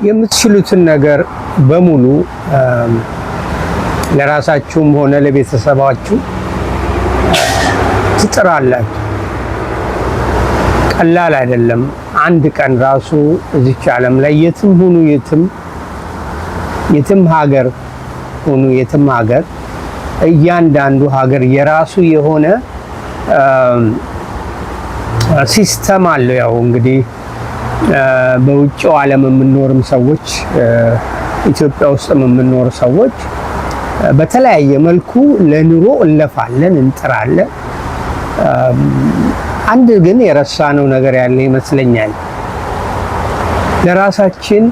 የምትችሉትን ነገር በሙሉ ለራሳችሁም ሆነ ለቤተሰባችሁ ትጥራላችሁ። ቀላል አይደለም። አንድ ቀን ራሱ እዚች ዓለም ላይ የትም ሁኑ የትም ሀገር ሁኑ የትም ሀገር እያንዳንዱ ሀገር የራሱ የሆነ ሲስተም አለው። ያው እንግዲህ በውጭው ዓለም የምንኖርም ሰዎች ኢትዮጵያ ውስጥ የምንኖር ሰዎች በተለያየ መልኩ ለኑሮ እንለፋለን፣ እንጥራለን። አንድ ግን የረሳነው ነገር ያለ ይመስለኛል። ለራሳችን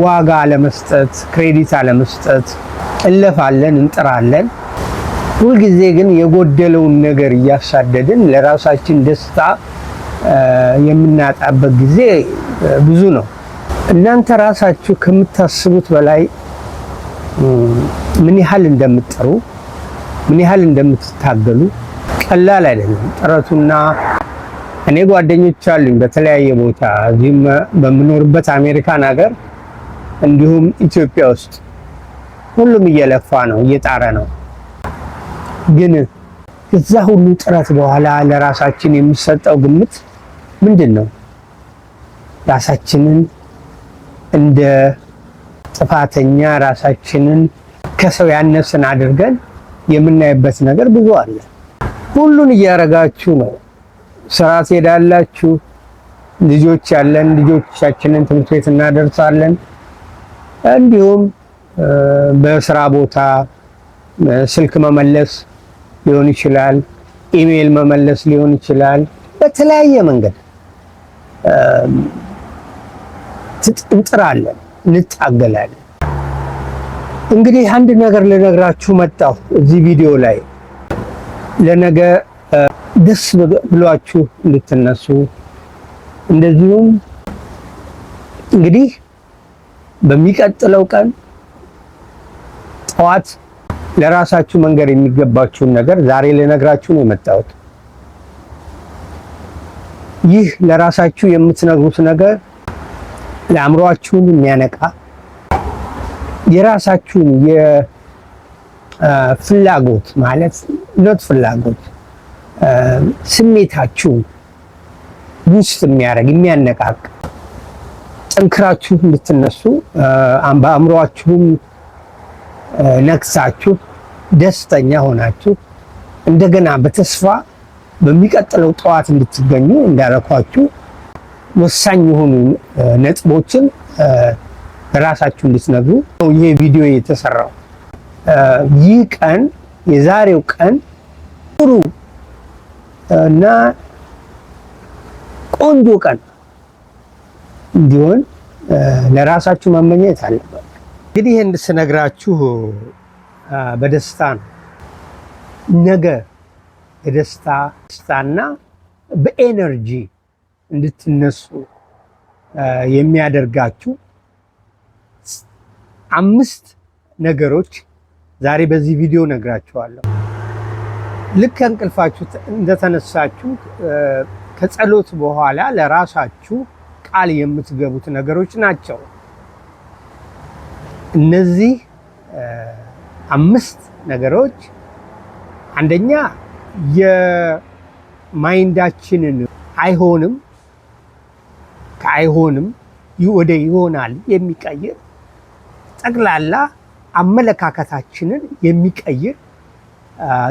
ዋጋ አለመስጠት፣ ክሬዲት አለመስጠት እንለፋለን፣ እንጥራለን። ሁልጊዜ ግን የጎደለውን ነገር እያሳደድን ለራሳችን ደስታ የምናጣበት ጊዜ ብዙ ነው። እናንተ ራሳችሁ ከምታስቡት በላይ ምን ያህል እንደምትጥሩ፣ ምን ያህል እንደምትታገሉ ቀላል አይደለም ጥረቱና። እኔ ጓደኞች አሉኝ በተለያየ ቦታ እዚህም በምኖርበት አሜሪካን ሀገር እንዲሁም ኢትዮጵያ ውስጥ ሁሉም እየለፋ ነው፣ እየጣረ ነው። ግን ከዛ ሁሉ ጥረት በኋላ ለራሳችን የሚሰጠው ግምት ምንድን ነው? ራሳችንን እንደ ጥፋተኛ፣ ራሳችንን ከሰው ያነስን አድርገን የምናይበት ነገር ብዙ አለ። ሁሉን እያረጋችሁ ነው። ስራ ትሄዳላችሁ፣ ልጆች ያለን ልጆቻችንን ትምህርት ቤት እናደርሳለን። እንዲሁም በስራ ቦታ ስልክ መመለስ ሊሆን ይችላል፣ ኢሜል መመለስ ሊሆን ይችላል። በተለያየ መንገድ እንጥራለን፣ እንታገላለን። እንግዲህ አንድ ነገር ልነግራችሁ መጣሁ እዚህ ቪዲዮ ላይ ለነገ ደስ ብሏችሁ እንድትነሱ። እንደዚሁም እንግዲህ በሚቀጥለው ቀን ጠዋት ለራሳችሁ መንገር የሚገባችሁን ነገር ዛሬ ልነግራችሁ ነው የመጣሁት። ይህ ለራሳችሁ የምትነግሩት ነገር ለአእምሮአችሁን የሚያነቃ የራሳችሁን የፍላጎት ማለት ኖት ፍላጎት ስሜታችሁን ውስጥ የሚያደርግ የሚያነቃቅ ጠንክራችሁ እንድትነሱ በአእምሮአችሁም ነክሳችሁ ደስተኛ ሆናችሁ እንደገና በተስፋ በሚቀጥለው ጠዋት እንድትገኙ እንዳረኳችሁ ወሳኝ የሆኑ ነጥቦችን ራሳችሁ እንድትነግሩ ይሄ ቪዲዮ የተሰራው። ይህ ቀን የዛሬው ቀን ጥሩ እና ቆንጆ ቀን እንዲሆን ለራሳችሁ መመኘት አለበት። እንግዲህ ይሄን ስነግራችሁ በደስታ ነው። ነገ በደስታና በኤነርጂ እንድትነሱ የሚያደርጋችሁ 5 ነገሮች ዛሬ በዚህ ቪዲዮ ነግራችኋለሁ። ልክ ከእንቅልፋችሁ እንደተነሳችሁ ከጸሎት በኋላ ለራሳችሁ ቃል የምትገቡት ነገሮች ናቸው። እነዚህ 5 ነገሮች አንደኛ የማይንዳችንን አይሆንም ከአይሆንም ወደ ይሆናል የሚቀይር ጠቅላላ አመለካከታችንን የሚቀይር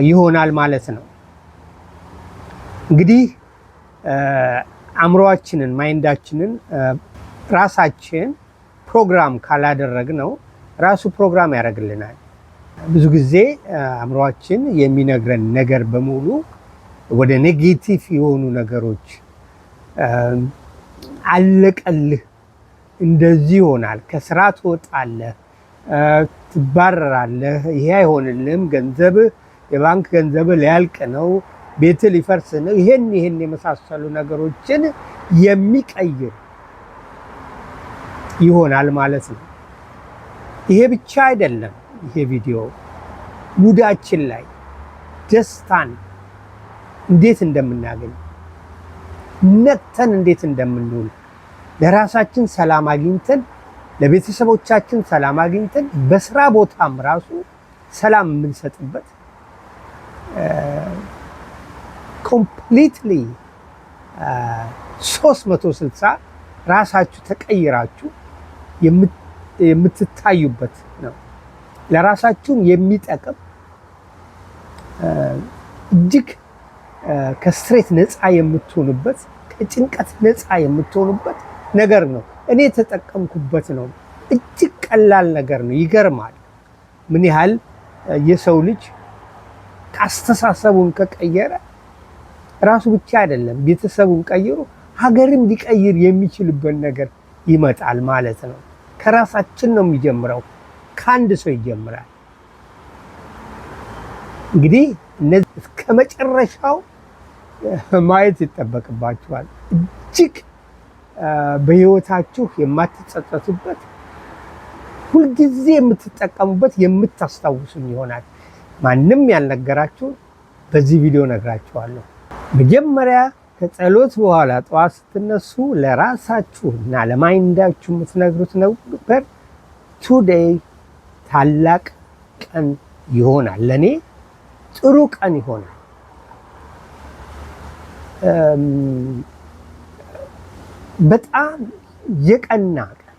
ይሆናል ማለት ነው። እንግዲህ አእምሮአችንን ማይንዳችንን ራሳችን ፕሮግራም ካላደረግነው ራሱ ፕሮግራም ያደርግልናል። ብዙ ጊዜ አእምሮአችን የሚነግረን ነገር በሙሉ ወደ ኔጌቲቭ የሆኑ ነገሮች አለቀልህ፣ እንደዚህ ይሆናል፣ ከስራ ትወጣለህ፣ ትባረራለህ፣ ይሄ አይሆንልህም፣ ገንዘብህ የባንክ ገንዘብህ ሊያልቅ ነው፣ ቤትህ ሊፈርስ ነው፣ ይሄን የመሳሰሉ ነገሮችን የሚቀይር ይሆናል ማለት ነው። ይሄ ብቻ አይደለም። ይሄ ቪዲዮ ሙዳችን ላይ ደስታን እንዴት እንደምናገኝ ነቅተን እንዴት እንደምንውል ለራሳችን ሰላም አግኝተን ለቤተሰቦቻችን ሰላም አግኝተን በስራ ቦታም ራሱ ሰላም የምንሰጥበት ኮምፕሊትሊ 360 ራሳችሁ ተቀይራችሁ የምትታዩበት ነው። ለራሳችሁም የሚጠቅም እጅግ ከስትሬት ነፃ የምትሆኑበት ከጭንቀት ነፃ የምትሆኑበት ነገር ነው። እኔ የተጠቀምኩበት ነው። እጅግ ቀላል ነገር ነው። ይገርማል ምን ያህል የሰው ልጅ ከአስተሳሰቡን ከቀየረ ራሱ ብቻ አይደለም ቤተሰቡን ቀይሮ ሀገርን ሊቀይር የሚችልበት ነገር ይመጣል ማለት ነው። ከራሳችን ነው የሚጀምረው። ከአንድ ሰው ይጀምራል። እንግዲህ እነዚህ እስከ መጨረሻው ማየት ይጠበቅባችኋል። እጅግ በህይወታችሁ የማትጸጸቱበት ሁልጊዜ የምትጠቀሙበት የምታስታውሱኝ ይሆናል። ማንም ያልነገራችሁ በዚህ ቪዲዮ ነግራችኋለሁ። መጀመሪያ ከጸሎት በኋላ ጠዋት ስትነሱ ለራሳችሁና ለማይንዳችሁ የምትነግሩት ነበር ቱዴይ ታላቅ ቀን ይሆናል፣ ለኔ ጥሩ ቀን ይሆናል። በጣም የቀና ቀን፣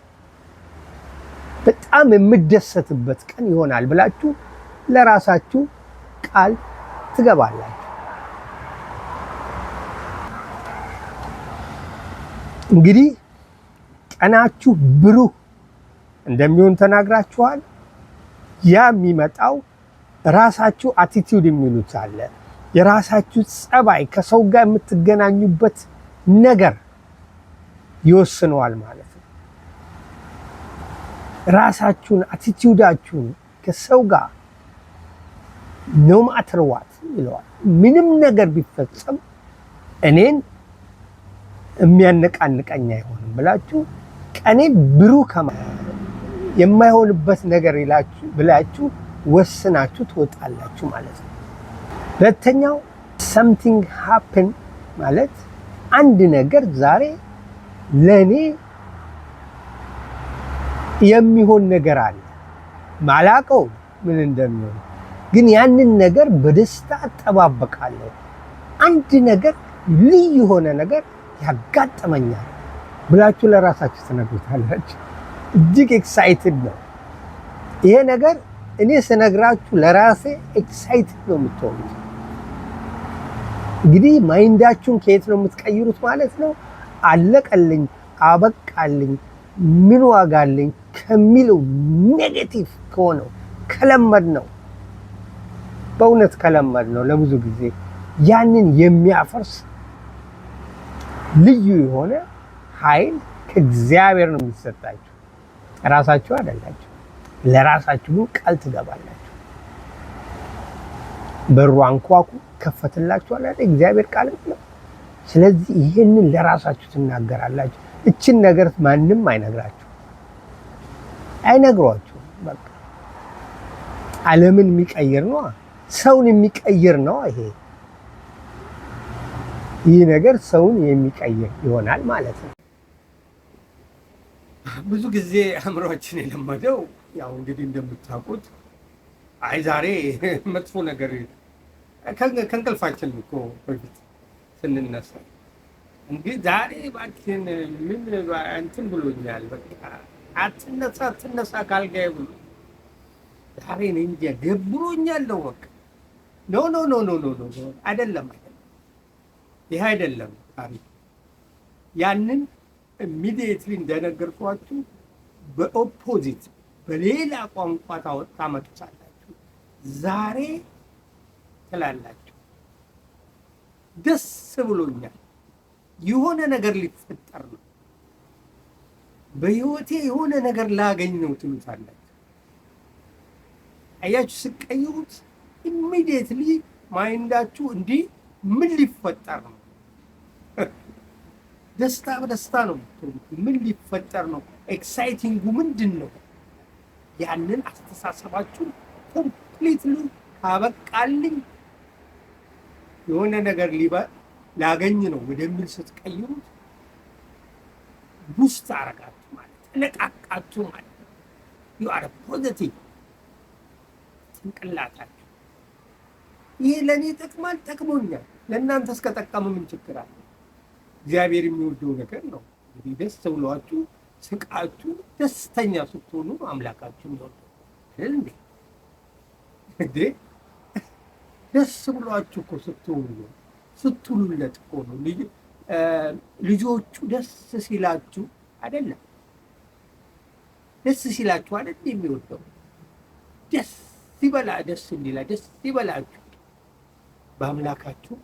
በጣም የምደሰትበት ቀን ይሆናል ብላችሁ ለራሳችሁ ቃል ትገባላችሁ። እንግዲህ ቀናችሁ ብሩህ እንደሚሆን ተናግራችኋል። ያ የሚመጣው ራሳችሁ አቲቲዩድ የሚሉት አለ። የራሳችሁ ጸባይ፣ ከሰው ጋር የምትገናኙበት ነገር ይወስነዋል ማለት ነው። ራሳችሁን አቲቲዩዳችሁን ከሰው ጋር ኖ ማተር ዋት ይለዋል። ምንም ነገር ቢፈጸም እኔን የሚያነቃንቀኝ አይሆንም ብላችሁ ቀኔ ብሩህ የማይሆንበት ነገር ብላችሁ ወስናችሁ ትወጣላችሁ ማለት ነው። ሁለተኛው something happen ማለት አንድ ነገር ዛሬ ለኔ የሚሆን ነገር አለ። ማላቀው ምን እንደሚሆን ግን ያንን ነገር በደስታ እጠባበቃለሁ። አንድ ነገር ልዩ የሆነ ነገር ያጋጥመኛል ብላችሁ ለራሳችሁ ትነግሩታላችሁ። እጅግ ኤክሳይትድ ነው ይሄ ነገር። እኔ ስነግራችሁ ለራሴ ኤክሳይትድ ነው የምትሆኑት። እንግዲህ ማይንዳችሁን ከየት ነው የምትቀይሩት ማለት ነው? አለቀልኝ፣ አበቃልኝ፣ ምን ዋጋ አለኝ ከሚለው ኔጌቲቭ ከሆነው ከለመድ ነው፣ በእውነት ከለመድ ነው ለብዙ ጊዜ ያንን የሚያፈርስ ልዩ የሆነ ኃይል ከእግዚአብሔር ነው የሚሰጣችሁ። ራሳችሁ አይደላችሁ። ለራሳችሁ ግን ቃል ትገባላችሁ። በሩ አንኳኩ ከፈትላችኋል አይደል? እግዚአብሔር ቃል ነው። ስለዚህ ይሄንን ለራሳችሁ ትናገራላችሁ። እችን ነገር ማንም አይነግሯችሁም። በቃ ዓለምን የሚቀይር ነው፣ ሰውን የሚቀይር ነው። ይህ ነገር ሰውን የሚቀይር ይሆናል ማለት ነው። ብዙ ጊዜ አእምሯችን የለመደው ያው እንግዲህ እንደምታውቁት ዛሬ መጥፎ ነገር ከእንቅልፋችን እኮ በፊት ስንነሳ እንግዲህ ዛሬ እባክህን ምን እንትን ብሎኛል፣ በቃ አትነሳ ካልጋዬ ብሎ ዛሬ እኔ እንጃ ደብሮኛል ነው በቃ። ኖ አይደለም፣ ይሄ አይደለም ታሪክ። ያንን ኢሚዲየትሊ እንደነገርኳችሁ በኦፖዚት በሌላ ቋንቋ ታመጡታላችሁ። ዛሬ ትላላችሁ ደስ ብሎኛል፣ የሆነ ነገር ሊፈጠር ነው፣ በህይወቴ የሆነ ነገር ላገኝ ነው ትሉታላችሁ። አያችሁ፣ ስቀይሩት ኢሚዲየትሊ ማይንዳችሁ እንዲህ ምን ሊፈጠር ነው? ደስታ በደስታ ነው። ምን ሊፈጠር ነው? ኤክሳይቲንጉ ምንድን ነው? ያንን አስተሳሰባችሁን ኮምፕሊትሊ ካበቃልኝ የሆነ ነገር ላገኝ ነው ወደሚል ስትቀይሩት ውስጥ አረጋችሁ ማለት ተነቃቃችሁ ማለት ነው። ዩ አር ፖዚቲቭ ጭንቅላታችሁ። ይሄ ለእኔ ጠቅማል፣ ጠቅሞኛል። ለእናንተ እስከጠቀመ ምን ችግር አለ? እግዚአብሔር የሚወደው ነገር ነው። እንግዲህ ደስ ብሏችሁ ስቃችሁ ደስተኛ ስትሆኑ አምላካችሁ ይወደው አይደል እንዴ? እንዴ ደስ ብሏችሁ እኮ ስትሉለት እኮ ነው። ልጆቹ ደስ ሲላችሁ አይደለም? ደስ ሲላችሁ አይደል የሚወደው? ደስ ይበላችሁ በአምላካችሁ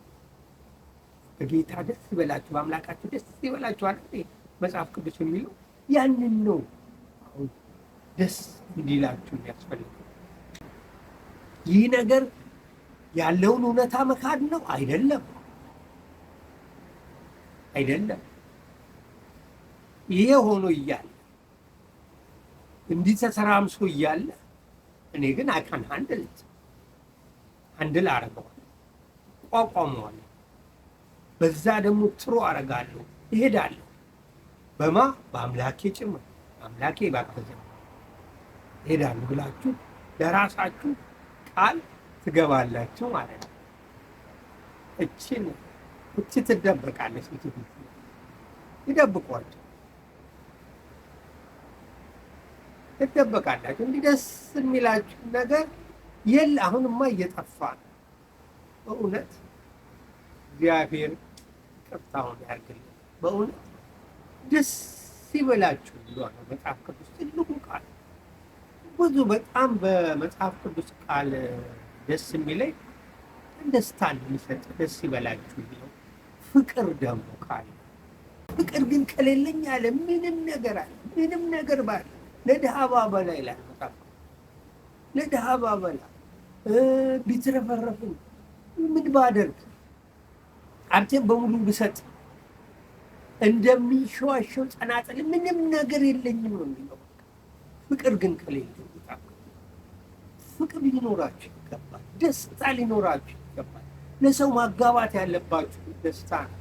በጌታ ደስ ይበላችሁ፣ በአምላካችሁ ደስ ይበላችሁ አይደል መጽሐፍ ቅዱስ የሚለው? ያንን ነው አሁን ደስ እንዲላችሁ የሚያስፈልገው። ይህ ነገር ያለውን እውነታ መካድ ነው አይደለም። ይሄ ሆኖ እያለ እንዲህ ተሰራምሶ እያለ እኔ ግን አካን አንድል አረገዋለሁ፣ ቋቋመዋለሁ። በዛ ደግሞ ጥሩ አረጋለሁ፣ እሄዳለሁ። በአምላኬ ጭምር አምላኬ ባከዘ እሄዳለሁ ብላችሁ ለራሳችሁ ቃል ትገባላችሁ ማለት ነው። እቺ ትደበቃለች። ይደብቋችሁ፣ ትደበቃላችሁ። እንዲህ ደስ የሚላችሁ ነገር የለ። አሁንማ እየጠፋ ነው። በእውነት እግዚአብሔር ይቅርታውን ያድርግልን። በእውነት ደስ ይበላችሁ ብሏል መጽሐፍ ቅዱስ። ትልቁ ቃል ብዙ በጣም በመጽሐፍ ቅዱስ ቃል ደስ የሚለኝ ደስታን የሚሰጥ ደስ ይበላችሁ የሚለው ፍቅር ደግሞ ቃል። ፍቅር ግን ከሌለኝ አለ ምንም ነገር ባለ ለድሃ ባበላ ይላል መጽሐፍ። ለድሃ ባበላ ቢትረፈረፍም ምን ባደርግ ሀብቴን በሙሉ ብሰጥ እንደሚሸዋሸው ጸናጽል ምንም ነገር የለኝም ነው የሚለው። ፍቅር ግን ከሌለ ፍቅር ሊኖራችሁ ይገባል። ደስታ ሊኖራችሁ ይገባል። ለሰው ማጋባት ያለባችሁ ደስታ ነው።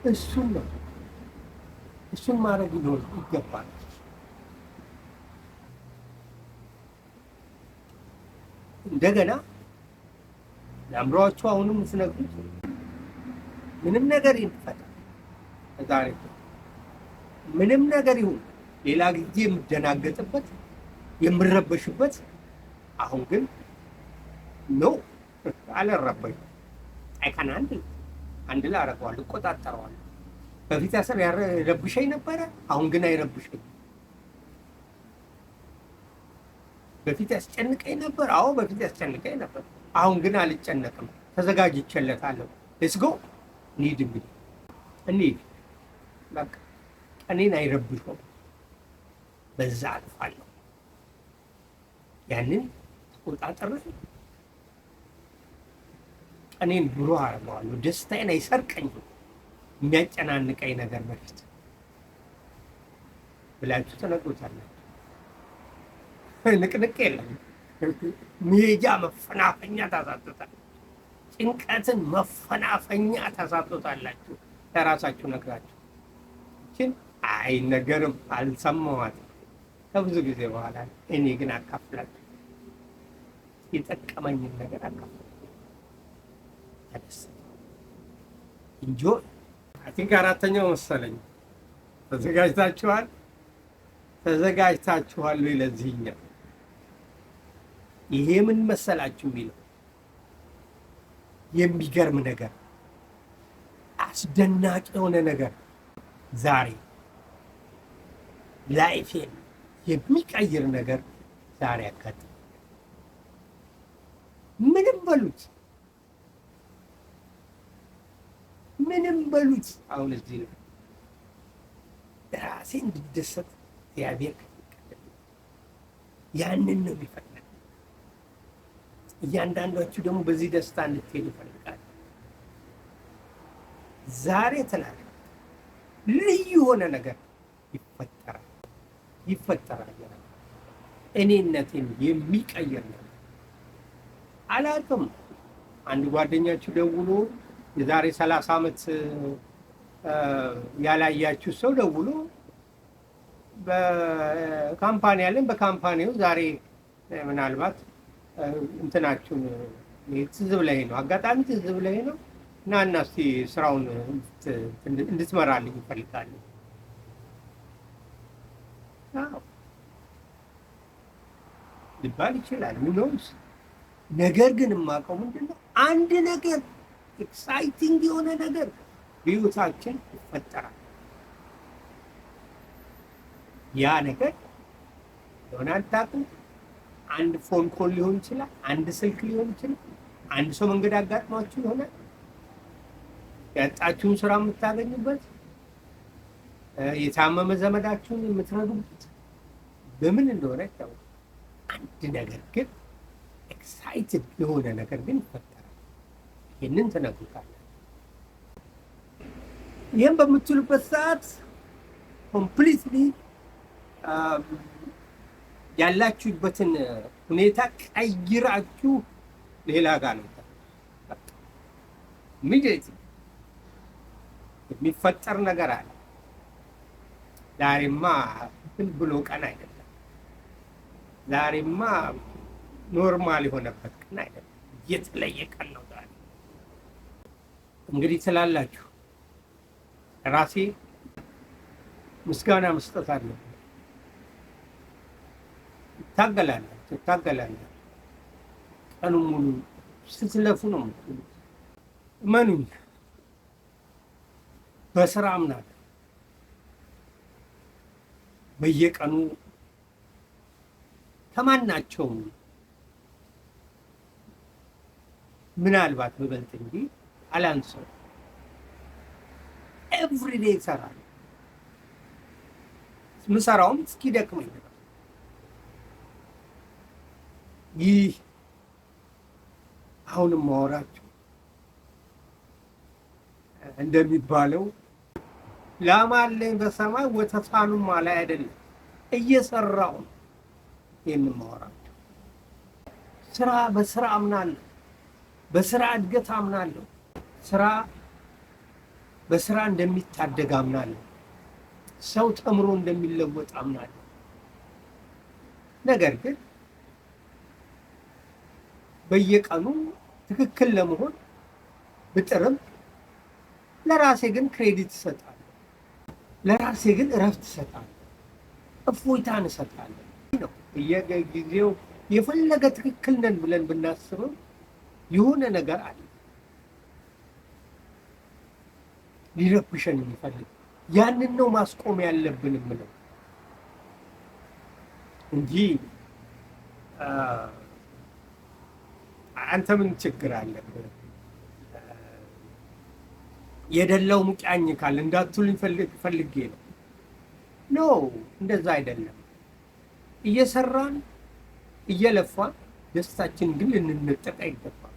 እሱን ነው እሱን ማድረግ ይገባል። እንደገና ለአእምሯችሁ አሁንም ስነግሩት ምንም ነገር ይፈታ ዛሬ ምንም ነገር ይሁን ሌላ ጊዜ የምደናገጥበት የምረበሽበት፣ አሁን ግን ነው አልረበሽም። አይካን አንድ ላይ አደርገዋለሁ፣ እቆጣጠረዋለሁ። በፊት ያረብሸኝ ነበረ፣ አሁን ግን አይረብሸኝ። በፊት ያስጨንቀኝ ነበር፣ በፊት ያስጨንቀኝ ነበር፣ አሁን ግን አልጨነቅም። ተዘጋጅቼለታለሁ። ሌትስ ጎ እንሂድ። በቃ ቀኔን አይረብሸውም። በዛ አልፋለሁ። ያንን ተቆጣጠረ ቀኔን ብሩህ አደርገዋለሁ። ደስታዬን አይሰርቀኝም። የሚያጨናንቀኝ ነገር በፊት ብላችሁ ተነግሮታላችሁ። ንቅንቅ የለም። መሄጃ መፈናፈኛ ታሳጡታላችሁ። ጭንቀትን መፈናፈኛ ታሳጡታላችሁ። ለራሳችሁ ነግራችሁ እችን አይነገርም አልሰማኋትም ከብዙ ጊዜ በኋላ እኔ ግን አካፍላችሁ የጠቀመኝን ነገር አካፍላችሁ ኢንጆይ። አይ ቲንክ አራተኛው መሰለኝ። ተዘጋጅታችኋል ወይ ለዚህኛው? ይሄ ምን መሰላችሁ የሚለው የሚገርም ነገር፣ አስደናቂ የሆነ ነገር ዛሬ ላይፌን የሚቀይር ነገር ዛሬ ያጋጥማል። ምንም በሉት አሁን እዚህ ነው ራሴ እንድደሰት እግዚአብሔር ያንን ነው የሚፈልግ። እያንዳንዳችሁ ደግሞ በዚህ ደስታ እንድትሄዱ ይፈልጋል። ዛሬ ተላለ ልዩ የሆነ ነገር ይፈጠራል። እኔነቴን የሚቀይር ነው። አላውቅም። አንድ ጓደኛችሁ ደውሎ የዛሬ 30 ዓመት ያላያችሁ ሰው ደውሎ በካምፓኒ ያለን በካምፓኒው ዛሬ ምናልባት እንትናችሁን ትዝ ብለኸኝ ነው አጋጣሚ ትዝ ብለኸኝ ነው እና እስኪ ስራውን እንድትመራልኝ እፈልጋለሁ። ሊባል ይችላል ሚኖስ። ነገር ግን የማውቀው ምንድን ነው አንድ ነገር ኤክሳይቲንግ የሆነ ነገር በህይወታችን ይፈጠራል። ያ ነገር የሆነ አታውቅም። አንድ ፎን ኮል ሊሆን ይችላል፣ አንድ ስልክ ሊሆን ይችላል፣ አንድ ሰው መንገድ አጋጥሟችሁ ይሆናል፣ ያጣችሁን ስራ የምታገኙበት፣ የታመመ ዘመዳችሁን የምትረዱበት፣ በምን እንደሆነ አይታወቅም። አንድ ነገር ግን ኤክሳይትድ የሆነ ነገር ግን ይፈጠራል። ይህንን ትነግሩታላችሁ። ይህም በምትሉበት ሰዓት ኮምፕሊትሊ ያላችሁበትን ሁኔታ ቀይራችሁ ሌላ ጋር ነው የሚፈጠር ነገር አለ። ዛሬማ ዝም ብሎ ቀን አይደለም። ዛሬማ ኖርማል የሆነበት ቀን አይደለም። የተለየ ቀን ነው ዛሬ። እንግዲህ ትላላችሁ ራሴ ምስጋና መስጠት አለብን። ትታገላለህ። ቀኑን ሙሉ ስትለፉ ነው የምትውሉት። እመኑኝ፣ በስራ አምናለሁ። በየቀኑ ከማናቸውም ምናልባት በበልጥ እንጂ አላንሰው ኤቭሪዴይ እሰራለሁ። ምሰራውም እስኪደክመኝ ነው። ይህ አሁንም ማወራችሁ እንደሚባለው ላም አለኝ በሰማይ ወተቷንም ላይ አይደለም፣ እየሰራው ነው። ይህንን ማወራችሁ በስራ አምናለሁ። በስራ እድገት አምናለሁ። በስራ እንደሚታደግ አምናለሁ። ሰው ተምሮ እንደሚለወጥ አምናለሁ። ነገር ግን በየቀኑ ትክክል ለመሆን ብጥርም ለራሴ ግን ክሬዲት እሰጣለሁ። ለራሴ ግን እረፍት እሰጣለሁ። እፎይታን እሰጣለሁ። ነው በየጊዜው የፈለገ ትክክል ነን ብለን ብናስብም የሆነ ነገር አለ ሊረብሸን የሚፈልግ። ያንን ነው ማስቆም ያለብን የምለው እንጂ አንተ ምን ችግር አለብህ የደላው ሙቃኝ ካለ እንዳትሉኝ ፈልጌ ነው። ኖ እንደዛ አይደለም። እየሰራን እየለፋን ደስታችን ግን ልንነጠቅ አይገባም።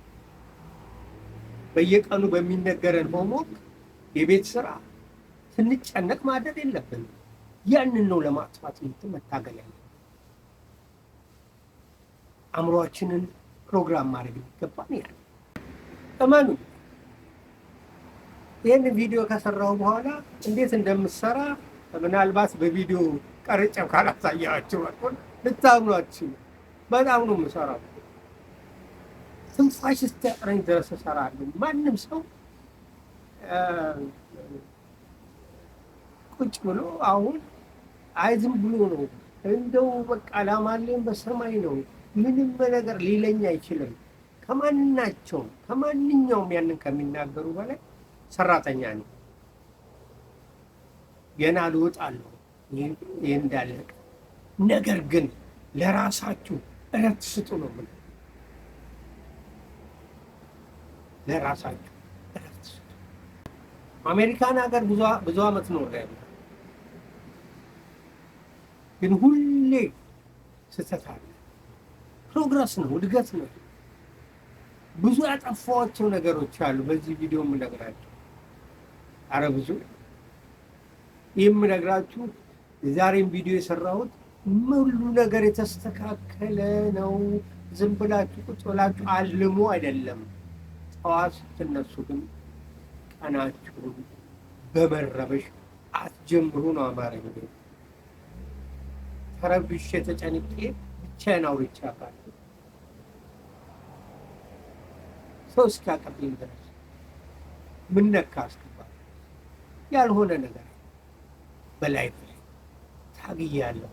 በየቀኑ በሚነገረን ሆምወርክ የቤት ስራ ስንጨነቅ ማደር የለብንም። ያንን ነው ለማጥፋት መታገል ያለ። አእምሮአችንን ፕሮግራም ማድረግ ይገባል። ያለ እመኑ። ይህን ቪዲዮ ከሰራሁ በኋላ እንዴት እንደምሰራ ምናልባት በቪዲዮ ቀርጬው ካላሳያችሁ ልታምኗችሁ። በጣም ነው የምሰራው። ትንፋሽ እስኪያጥረኝ ድረስ እሰራለሁ። ማንም ሰው ቁጭ ብሎ አሁን ዝም ብሎ ነው እንደው በቃ ላም አለኝ በሰማይ ነው ምንም ነገር ሊለኝ አይችልም። ከማንኛውም ያንን ከሚናገሩ በላይ ሰራተኛ ነው። ገና ልወጣለሁ ይሄ እንዳለቀ። ነገር ግን ለራሳችሁ እረፍት ስጡ ነው የምለው። ለራሳችሁ እረፍት ስጡ። አሜሪካን ሀገር ብዙ ዓመት ኖሬያለሁ፣ ግን ሁሌ ስህተት አለ። ፕሮግረስ ነው፣ እድገት ነው። ብዙ ያጠፋኋቸው ነገሮች አሉ። በዚህ ቪዲዮ የምነግራችሁ ብዙ የምነግራችሁ የዛሬን ቪዲዮ የሰራሁት ሙሉ ነገር የተስተካከለ ነው። ዝም ብላችሁ ቁጭ ብላችሁ አልሞ አይደለም። ጠዋት ስትነሱ ግን ቀናችሁን በመረበሽ አትጀምሩ ነው አማርኛ። ተረብሼ ተጨንቄ ብቻዬን አውርቼ አውቃለሁ ሰው እስኪያቀብኝ ድረስ። ምን ነካ አስገባል ያልሆነ ነገር በላይ ታግያለሁ።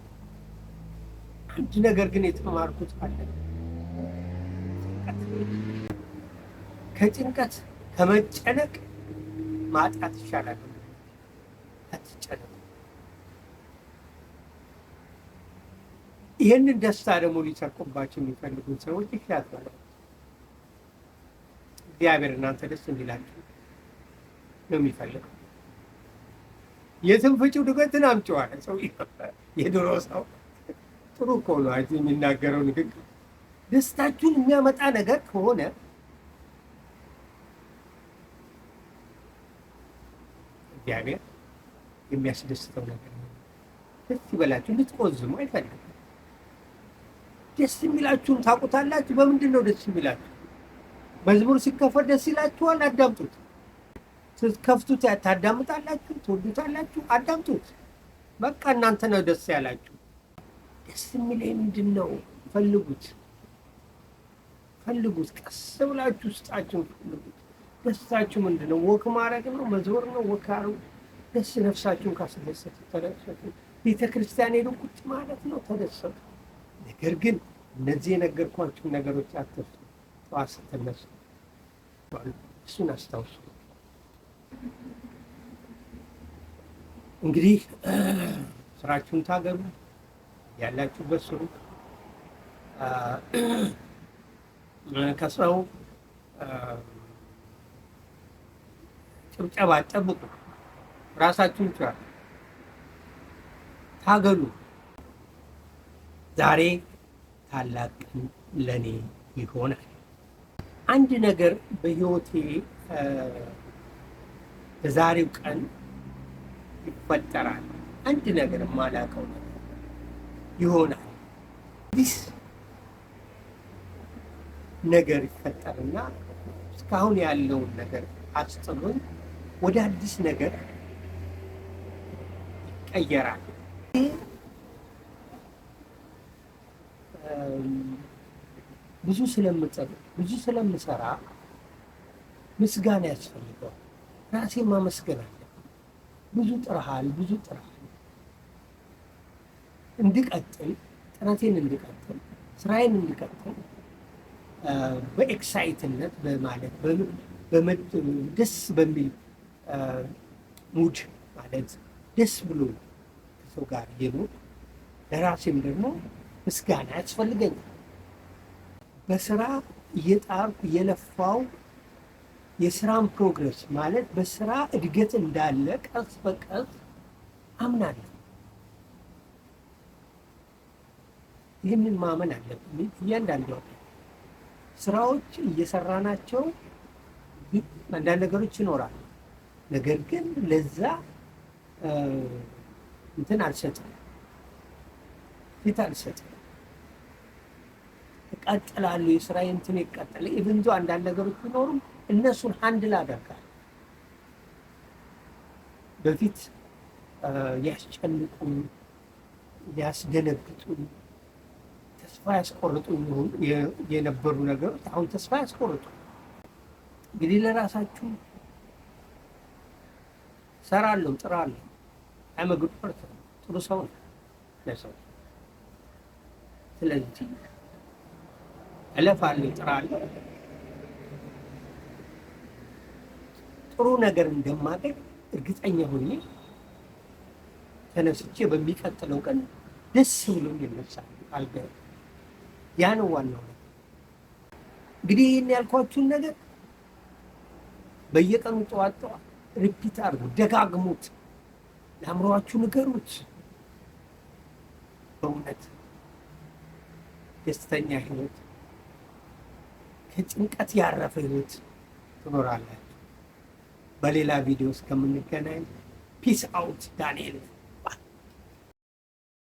አንድ ነገር ግን የተማርኩት አለ። ከጭንቀት ከመጨነቅ ማጣት ይሻላል። አትጨነቁ። ይህንን ደስታ ደግሞ ሊሰርቁባቸው የሚፈልጉት ሰዎች ይሻላል። እግዚአብሔር እናንተ ደስ እንዲላችሁ ነው የሚፈልገው። የትም ፍጪው ዱቄትን አምጪው አለ ሰው። የድሮ ሰው ጥሩ እኮ ነው የሚናገረው ንግግር። ደስታችሁን የሚያመጣ ነገር ከሆነ እግዚአብሔር የሚያስደስተው ነገር ነው። ደስ ይበላችሁ፣ እንድትቆዝሙ አይፈልግም። ደስ የሚላችሁን ታውቁታላችሁ። በምንድን ነው ደስ የሚላችሁ? መዝሙር ሲከፈት ደስ ይላችኋል፣ አዳምጡት። ስትከፍቱት ታዳምጣላችሁ፣ ትወዱታላችሁ፣ አዳምጡት። በቃ እናንተ ነው ደስ ያላችሁ። ደስ የሚለኝ ምንድን ነው? ፈልጉት፣ ፈልጉት። ቀስ ብላችሁ ውስጣችሁን ፈልጉት። ደስታችሁ ምንድን ነው? ወክ ማድረግ ነው? መዞር ነው? ወክ አድርጉ። ደስ ነፍሳችሁን ካስደሰቱ ተደሰቱ። ቤተ ክርስቲያን ሄዱ ቁጭ ማለት ነው፣ ተደሰቱ። ነገር ግን እነዚህ የነገርኳችሁን ነገሮች አትርሱ። ጠዋት ስትነሱ እሱን አስታውሱ። እንግዲህ ስራችሁን ታገሉ፣ ያላችሁበት ስሩ። ከሰው ጭብጨባ ጠብቁ። ራሳችሁን ቻሉ፣ ታገሉ። ዛሬ ታላቅ ቀን ለኔ ይሆናል። አንድ ነገር በህይወቴ በዛሬው ቀን ይፈጠራል። አንድ ነገር የማላውቀው ነገር ይሆናል። አዲስ ነገር ይፈጠርና እስካሁን ያለውን ነገር አስጥሎኝ ወደ አዲስ ነገር ይቀየራል። ብዙ ስለምጸልይ ብዙ ስለምሰራ ምስጋና ያስፈልገዋል። ራሴን ማመስገን አለ። ብዙ ጥረሃል፣ ብዙ ጥረሃል። እንድቀጥል፣ ጥረቴን እንድቀጥል፣ ስራዬን እንድቀጥል በኤክሳይትነት በማለት ደስ በሚል ሙድ ማለት ደስ ብሎ ከሰው ጋር እየኖርኩ ለራሴም ደግሞ ምስጋና ያስፈልገኛል። በስራ እየጣርኩ እየለፋው የስራን ፕሮግረስ ማለት በስራ እድገት እንዳለ ቀስ በቀስ አምናለሁ። ይህንን ማመን አለብን። እያንዳንዱ ስራዎች እየሰራናቸው አንዳንድ ነገሮች ይኖራሉ። ነገር ግን ለዛ እንትን አልሰጥም፣ ፊት አልሰጥም። እቀጥላለሁ። የስራዬ እንትን ይቀጥላል። ኢቭን ዞ አንዳንድ ነገሮች ቢኖሩም እነሱን ሃንድል አደርጋለሁ። በፊት ያስጨንቁኝ፣ ያስደነግጡኝ፣ ተስፋ ያስቆርጡኝ የነበሩ ነገሮች አሁን ተስፋ ያስቆርጡ። እንግዲህ ለራሳችሁ ሰራለሁ፣ ጥራለሁ። አይመግዱ ጥሩ ሰው ነው ለሰው። ስለዚህ እለፋለሁ፣ ጥራለሁ። ጥሩ ነገር እንደማገኝ እርግጠኛ ሆኜ ተነስቼ በሚቀጥለው ቀን ደስ ብሎኝ እነሳለሁ። አልገር ያ ነው ዋናው ነገር። እንግዲህ ይህን ያልኳችሁን ነገር በየቀኑ ጠዋት ጠዋት ሪፒት አድርጉ፣ ደጋግሙት፣ ለአእምሯችሁ ንገሩት። በእውነት ደስተኛ ህይወት፣ ከጭንቀት ያረፈ ህይወት ትኖራላችሁ። በሌላ ቪዲዮ እስከምንገናኝ ፒስ አውት። ዳንኤል